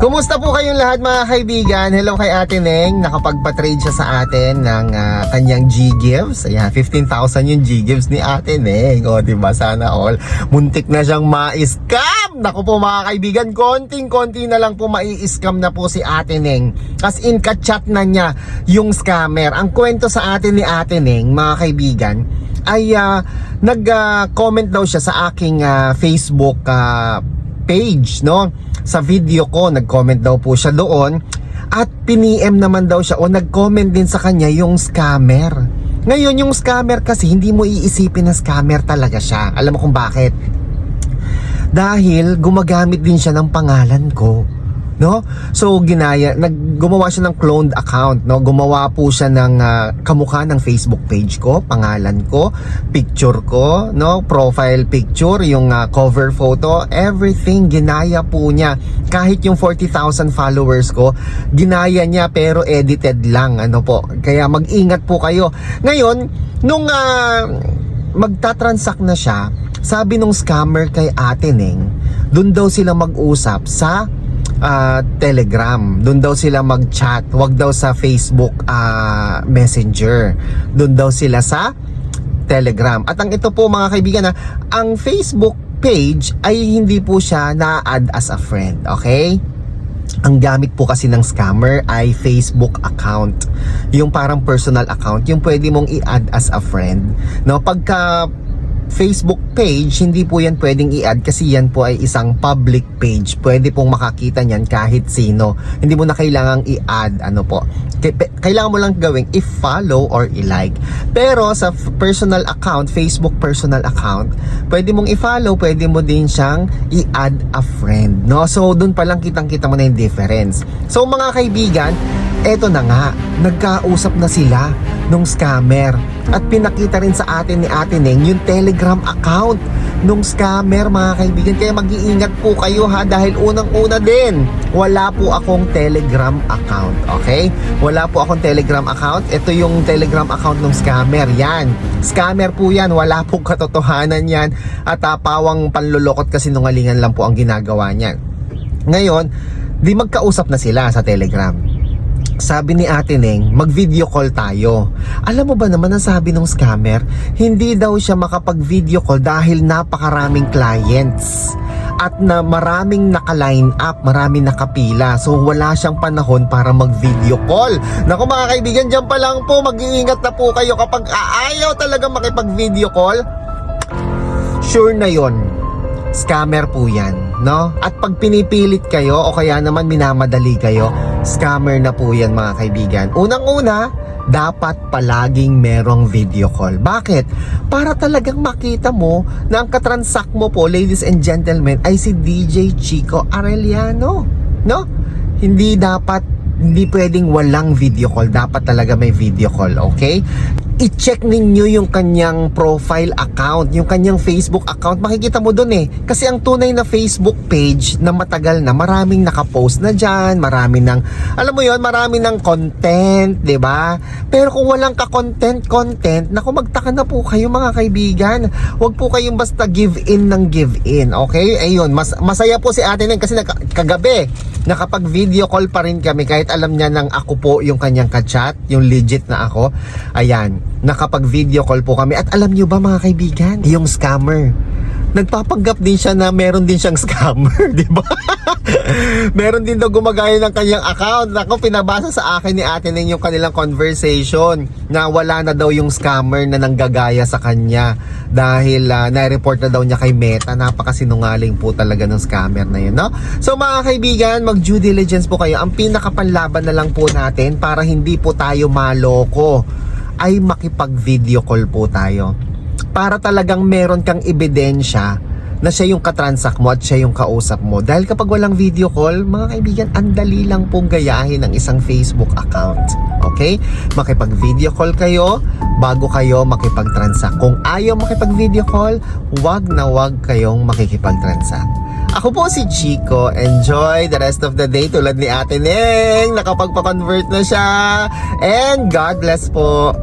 Kumusta po kayong lahat mga kaibigan? Hello kay Ate Neng. Nakapagpa-trade siya sa atin ng kanyang G-Gives. Ayan, 15,000 yung G-Gives ni Ate Neng. O diba, sana all. Muntik na siyang ma-scam. Naku po mga kaibigan, konting-konti na lang po mai-scam na po si Ate Neng. As in, ka-chat na niya yung scammer. Ang kwento sa atin ni Ate Neng, mga kaibigan, ay nag-comment daw siya sa aking Facebook page, no? Sa video ko, nag-comment daw po siya doon at piniem naman daw siya o nag-comment din sa kanya yung scammer. Ngayon, yung scammer kasi hindi mo iisipin na scammer talaga siya. Alam mo kung bakit? Dahil gumagamit din siya ng pangalan ko, no? So gumawa siya ng cloned account, no? Gumawa po siya ng kamukha ng Facebook page ko, pangalan ko, picture ko, no? Profile picture, yung cover photo, everything ginaya po niya. Kahit yung 40,000 followers ko, ginaya niya pero edited lang, ano po. Kaya mag-ingat po kayo. Ngayon, nung magta-transact na siya, sabi nung scammer kay Ate Neng, dun daw sila mag-usap sa Telegram. Doon daw sila mag-chat. Wag daw sa Facebook Messenger. Doon daw sila sa Telegram. At ang ito po mga kaibigan, ang Facebook page ay hindi po siya na-add as a friend. Okay? Ang gamit po kasi ng scammer ay Facebook account. Yung parang personal account, yung pwede mong i-add as a friend. No, pagka Facebook page, hindi po yan pwedeng i-add kasi yan po ay isang public page. Pwede pong makakita niyan kahit sino. Hindi mo na kailangang i-add, ano po. Kailangan mo lang gawing i-follow or i-like. Pero sa personal account, Facebook personal account, pwede mong i-follow, pwede mo din siyang i-add a friend, no? So doon pa lang kitang-kita mo na yung difference. So mga kaibigan, eto na nga, nagkausap na sila nung scammer at pinakita rin sa atin ni Ate Neng yung Telegram account nung scammer, mga kaibigan. Kaya mag-iingat po kayo ha, dahil unang-una din, wala po akong Telegram account, okay? Wala po akong Telegram account. Ito yung Telegram account nung scammer. Yan, scammer po yan, wala po katotohanan yan at pawang panlulokot kasi nungalingan lang po ang ginagawa niyan. Ngayon, di magkausap na sila sa Telegram. Sabi ni Ate Neng, mag-video call tayo. Alam mo ba naman ang sabi ng scammer? Hindi daw siya makapag-video call dahil napakaraming clients at na maraming naka-line up, maraming nakapila. So wala siyang panahon para mag-video call. Naku mga kaibigan, dyan pa lang po, mag-iingat na po kayo kapag ayaw talaga makipag-video call. Sure na yon, scammer po yan, no? At pag pinipilit kayo o kaya naman minamadali kayo, scammer na po yan mga kaibigan. Unang-una, dapat palaging merong video call. Bakit? Para talagang makita mo na ang katransact mo po, ladies and gentlemen, ay si DJ Chico Arellano, no? Hindi pwedeng walang video call. Dapat talaga may video call, okay? I-check ninyo yung kanyang profile account, yung kanyang Facebook account. Makikita mo dun eh. Kasi ang tunay na Facebook page na matagal na, maraming nakapost na dyan, marami ng, alam mo yon, marami ng content, diba? Pero kung walang ka-content, naku, magtaka na po kayo mga kaibigan. Huwag po kayong basta give in ng give in, okay? Ayun, masaya po si Ate Neng kasi kagabi, nakapag-video call pa rin kami kahit alam niya nang ako po yung kanyang ka-chat, yung legit na ako. Ayan, nakapag-video call po kami. At alam niyo ba mga kaibigan, yung scammer, nagpapanggap din siya na meron din siyang scammer, di ba? Meron din daw gumagaya ng kanyang account. Ako, pinabasa sa akin ni Ate Neng yung kanilang conversation na wala na daw yung scammer na nanggagaya sa kanya dahil na-report na daw niya kay Meta. Napakasinungaling po talaga ng scammer na yun, no? So mga kaibigan, mag-due diligence po kayo. Ang pinakapanlaban na lang po natin para hindi po tayo maloko ay makipag-video call po tayo. Para talagang meron kang ebidensya na siya yung katransact mo at siya yung kausap mo. Dahil kapag walang video call, mga kaibigan, andali lang pong gayahin ng isang Facebook account. Okay? Makipag-video call kayo bago kayo makipag-transact. Kung ayaw makipag-video call, wag na wag kayong makikipag-transact. Ako po si Chico. Enjoy the rest of the day tulad ni Ate Neng. Nakapagpa-convert na siya. And God bless po.